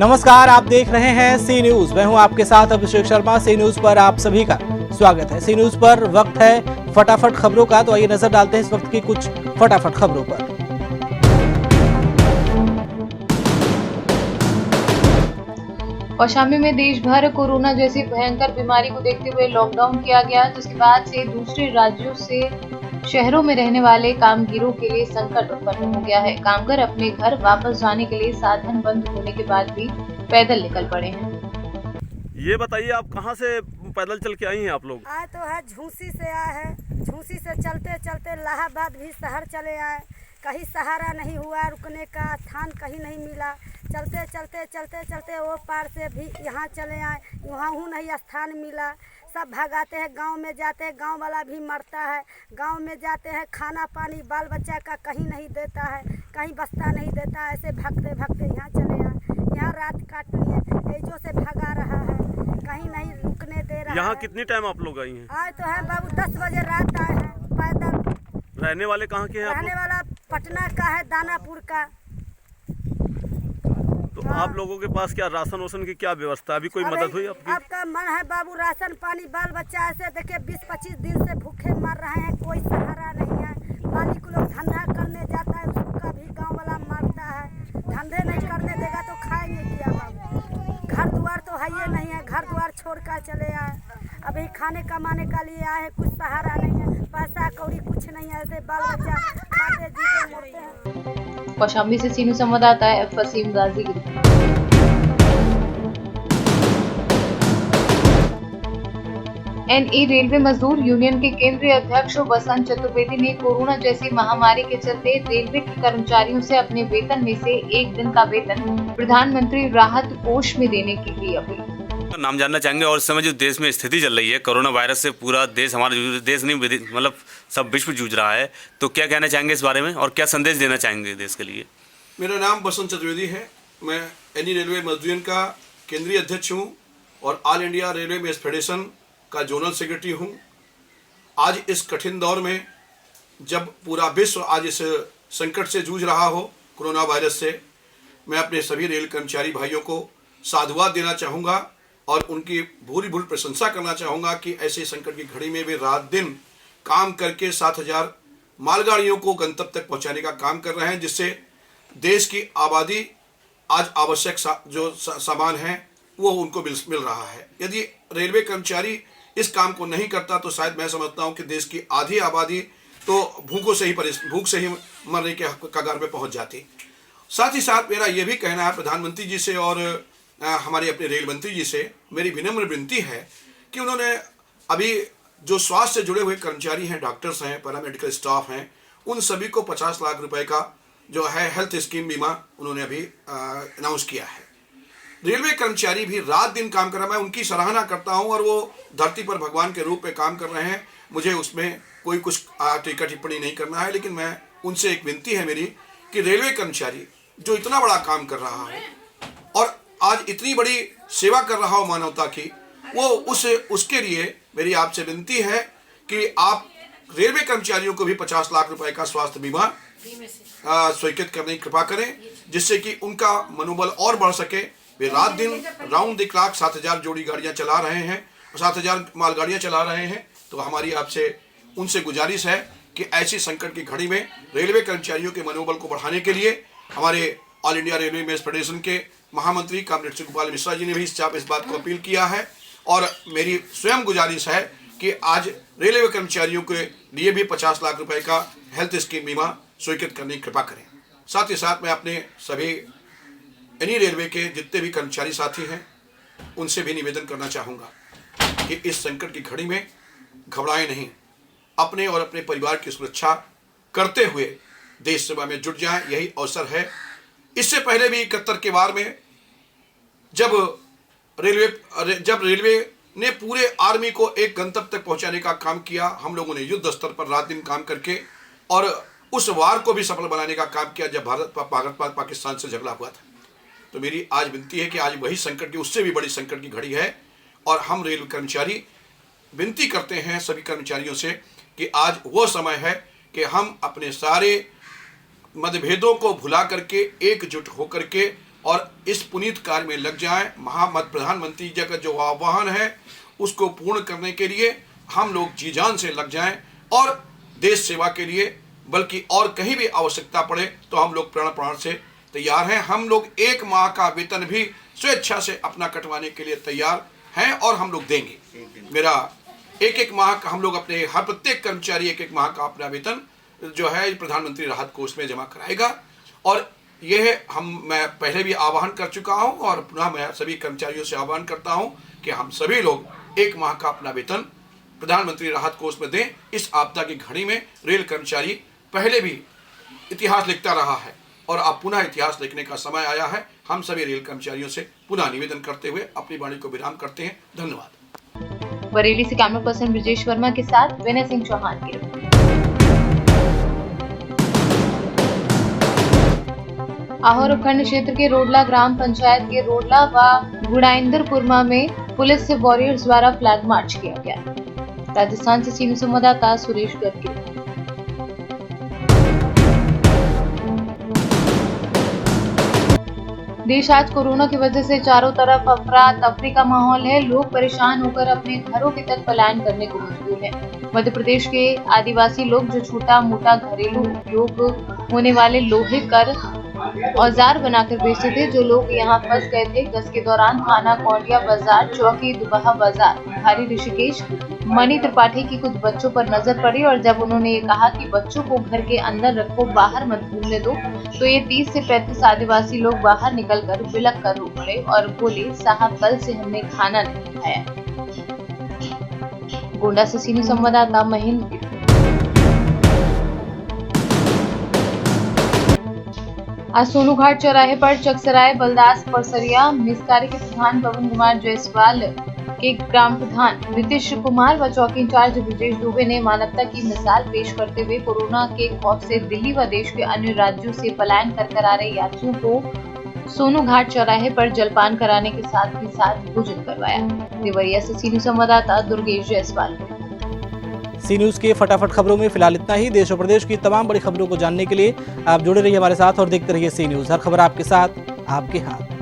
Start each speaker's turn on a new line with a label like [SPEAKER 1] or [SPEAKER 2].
[SPEAKER 1] नमस्कार, आप देख रहे हैं सी न्यूज। मैं हूं आपके साथ अभिषेक शर्मा। सी न्यूज पर आप सभी का स्वागत है। सी न्यूज पर वक्त है फटाफट खबरों का, तो आइए नजर डालते हैं इस वक्त की कुछ फटाफट खबरों पर।
[SPEAKER 2] कौशाम्बी में देश भर कोरोना जैसी भयंकर बीमारी को देखते हुए लॉकडाउन किया गया, जिसके बाद से दूसरे राज्यों से शहरों में रहने वाले कामगारों के लिए संकट उत्पन्न हो गया है। कामगार अपने घर वापस जाने के लिए साधन बंद होने के बाद भी पैदल निकल पड़े हैं।
[SPEAKER 3] ये बताइए, आप कहाँ से पैदल चल के आई हैं आप लोग?
[SPEAKER 4] आए तो है झूसी से आए हैं। झूसी से चलते चलते इलाहाबाद भी शहर चले आए। कहीं सहारा नहीं हुआ, रुकने का स्थान कहीं नहीं मिला। चलते चलते चलते चलते वो पार से भी यहाँ चले आए, वहाँ नहीं स्थान मिला। सब भगाते हैं, गांव में जाते हैं, गांव वाला भी मरता है। गांव में जाते हैं, खाना पानी बाल बच्चा का कहीं नहीं देता है, कहीं बस्ता नहीं देता है। ऐसे भागते भागते यहाँ चले आए। यहाँ रात काट लिए, ऐजो से भगा रहा है, कहीं नहीं रुकने दे रहा है।
[SPEAKER 3] यहाँ कितनी टाइम आप लोग आई हैं?
[SPEAKER 4] आए तो है बाबू 10 बजे रात आए हैं पैदल।
[SPEAKER 3] रहने वाले कहाँ के हैं आप
[SPEAKER 4] रहने
[SPEAKER 3] लोग?
[SPEAKER 4] वाला पटना का है, दानापुर का।
[SPEAKER 3] तो आप लोगों के पास क्या राशन वासन की क्या व्यवस्था? अभी कोई मदद हुई आपकी?
[SPEAKER 4] आपका मन है बाबू, राशन पानी बाल बच्चा ऐसे देखिए 20-25 दिन से भूखे मर रहे हैं, कोई सहारा नहीं है। मालिक लोग धंधा करने जाता है, उसका भी गांव वाला मारता है। धंधे नहीं करने देगा तो खाएंगे क्या बाबू? घर द्वार तो है ही नहीं है, घर द्वार छोड़ कर चले आए। अभी खाने कमाने का लिए आए हैं, कुछ सहारा नहीं है, पैसा कौड़ी कुछ नहीं है। ऐसे बाल बच्चा खाते जीते मरते हैं।
[SPEAKER 2] कौशाम्बी से सीनू संवाददाता है फसीम गाजी। एनई रेलवे मजदूर यूनियन के केंद्रीय अध्यक्ष बसंत चतुर्वेदी ने कोरोना जैसी महामारी के चलते रेलवे के कर्मचारियों से अपने वेतन में से एक दिन का वेतन प्रधानमंत्री राहत कोष में देने की की अपील।
[SPEAKER 5] नाम जानना चाहेंगे। और इस समय जो देश में स्थिति चल रही है, कोरोना वायरस से पूरा देश, हमारा देश नहीं मतलब सब विश्व जूझ रहा है, तो क्या कहना चाहेंगे इस बारे में और क्या संदेश देना चाहेंगे देश के लिए?
[SPEAKER 6] मेरा नाम बसंत चतुर्वेदी है। मैं एनी रेलवे मजदूर का केंद्रीय अध्यक्ष हूं और all India railway mess federation का जोनल सेक्रेटरी हूं। आज इस कठिन दौर में, जब पूरा विश्व आज इस संकट से जूझ रहा हो कोरोना वायरस से, मैं अपने सभी रेल कर्मचारी भाइयों को साधुवाद देना चाहूँगा और उनकी भूरी भूरी प्रशंसा करना चाहूँगा कि ऐसे संकट की घड़ी में वे रात दिन काम करके 7,000 मालगाड़ियों को गंतव्य तक पहुँचाने का काम कर रहे हैं, जिससे देश की आबादी आज आवश्यक जो सामान है वो उनको मिल रहा है। यदि रेलवे कर्मचारी इस काम को नहीं करता तो शायद मैं समझता हूँ कि देश की आधी आबादी तो भूख से ही मरने के कगार पे पहुँच जाती। साथ ही साथ मेरा ये भी कहना है प्रधानमंत्री जी से और हमारे अपने रेल मंत्री जी से मेरी विनम्र विनती है कि उन्होंने अभी जो स्वास्थ्य से जुड़े हुए कर्मचारी हैं, डॉक्टर्स हैं, पैरामेडिकल स्टाफ हैं, उन सभी को 50 लाख रुपए का जो है हेल्थ स्कीम बीमा उन्होंने अभी अनाउंस किया है। रेलवे कर्मचारी भी रात दिन काम कर रहे हैं, मैं उनकी सराहना करता हूं और वो धरती पर भगवान के रूप में काम कर रहे हैं। मुझे उसमें कोई कुछ टीका टिप्पणी नहीं करना है, लेकिन मैं उनसे एक विनती है मेरी कि रेलवे कर्मचारी जो इतना बड़ा काम कर रहा है और आज इतनी बड़ी सेवा कर रहा हो मानवता की, वो उसके लिए मेरी आपसे विनती है कि आप रेलवे कर्मचारियों को भी 50 लाख रुपए का स्वास्थ्य बीमा स्वीकृत करने की कृपा करें, जिससे कि उनका मनोबल और बढ़ सके। वे रात दिन राउंड द क्लॉक 7,000 जोड़ी गाड़ियां चला रहे हैं और 7,000 मालगाड़ियां चला रहे हैं। तो हमारी आपसे उनसे गुजारिश है कि ऐसी संकट की घड़ी में रेलवे कर्मचारियों के मनोबल को बढ़ाने के लिए हमारे all India railway mess federation के महामंत्री कॉमरेड श्री गोपाल मिश्रा जी ने भी इस बात को अपील किया है और मेरी स्वयं गुजारिश है कि आज रेलवे कर्मचारियों के लिए भी 50 लाख रुपए का हेल्थ स्कीम बीमा स्वीकृत करने की कृपा करें। साथ ही साथ मैं अपने सभी एनी रेलवे के जितने भी कर्मचारी साथी हैं उनसे भी निवेदन करना चाहूँगा कि इस संकट की घड़ी में घबराएं नहीं, अपने और अपने परिवार की सुरक्षा करते हुए देश सेवा में जुट जाएं। यही अवसर है। इससे पहले भी 71 के वार में जब रेलवे ने पूरे आर्मी को एक गंतव्य तक पहुंचाने का काम किया, हम लोगों ने युद्ध स्तर पर रात दिन काम करके और उस वार को भी सफल बनाने का काम किया जब भारत पाकिस्तान से झगड़ा हुआ था। तो मेरी आज विनती है कि आज वही संकट की, उससे भी बड़ी संकट की घड़ी है और हम रेल कर्मचारी विनती करते हैं सभी कर्मचारियों से कि आज वो समय है कि हम अपने सारे मतभेदों को भुला करके एकजुट होकर के और इस पुनीत कार्य में लग जाएं। प्रधानमंत्री जी का जो आह्वान है उसको पूर्ण करने के लिए हम लोग जी जान से लग जाएं और देश सेवा के लिए, बल्कि और कहीं भी आवश्यकता पड़े तो हम लोग प्राण से तैयार हैं। हम लोग 1 माह का वेतन भी स्वेच्छा से अपना कटवाने के लिए तैयार हैं और हम लोग देंगे। मेरा 1 माह का हम लोग अपने हर प्रत्येक कर्मचारी 1 माह का अपना वेतन जो है प्रधानमंत्री राहत कोष में जमा कराएगा। और यह मैं पहले भी आह्वान कर चुका हूं और पुनः मैं सभी कर्मचारियों से आह्वान करता हूं कि हम सभी लोग 1 माह का अपना वेतन प्रधानमंत्री राहत कोष में दें। इस आपदा की घड़ी में रेल कर्मचारी पहले भी इतिहास लिखता रहा है और अब पुनः इतिहास लिखने का समय आया है। हम सभी रेल कर्मचारियों से पुनः निवेदन करते हुए अपनी वाणी को विराम करते हैं। धन्यवाद।
[SPEAKER 2] बरेली से कैमरा पर्सन ब्रजेश वर्मा के साथ विनय सिंह चौहान की रिपोर्ट। आहोर उपखंड क्षेत्र के रोडला ग्राम पंचायत के रोडला व गुड़ाइंदरपुरमा में पुलिस से वॉरियर्स द्वारा फ्लैग मार्च किया गया। राजस्थान से सीनियर संवाददाता सुरेश गर्ग की रिपोर्ट। देश आज कोरोना की वजह से चारों तरफ अफरा तफरी का माहौल है। लोग परेशान होकर अपने घरों की तक पलायन करने को मजबूर हैं। मध्य प्रदेश के आदिवासी लोग जो छोटा मोटा घरेलू उपयोग होने वाले लोहे कर औजार बनाकर बेचते थे, जो लोग यहाँ फंस गए थे। गश्त के दौरान थाना कौंडिया बाजार, चौकी दुबहा बाजार, भारी ऋषिकेश मणि त्रिपाठी की कुछ बच्चों पर नजर पड़ी और जब उन्होंने ये कहा कि बच्चों को घर के अंदर रखो, बाहर मत घूमने दो, तो ये 30 से 35 आदिवासी लोग बाहर निकलकर बिलक कर रो पड़े और बोले, साहब कल से हमने खाना नहीं खाया। गोंडा से सीनियर संवाददाता महेंद्र। आज सोनूघाट चौराहे पर चकसराय बलदास परसरिया मिसकारी के प्रधान पवन कुमार जायसवाल के ग्राम प्रधान नीतीश कुमार व चौकी इंचार्ज ब्रजेश दुबे ने मानवता की मिसाल पेश करते हुए कोरोना के खौफ से दिल्ली व देश के अन्य राज्यों से पलायन कर आ रहे यात्रियों को सोनूघाट चौराहे पर जलपान कराने के साथ ही साथ भोजन करवाया। देवरिया से सीनियर संवाददाता दुर्गेश जायसवाल।
[SPEAKER 1] सी न्यूज़ के फटाफट खबरों में फिलहाल इतना ही। देश और प्रदेश की तमाम बड़ी खबरों को जानने के लिए आप जुड़े रहिए हमारे साथ और देखते रहिए सी न्यूज़। हर खबर आपके साथ, आपके हाथ।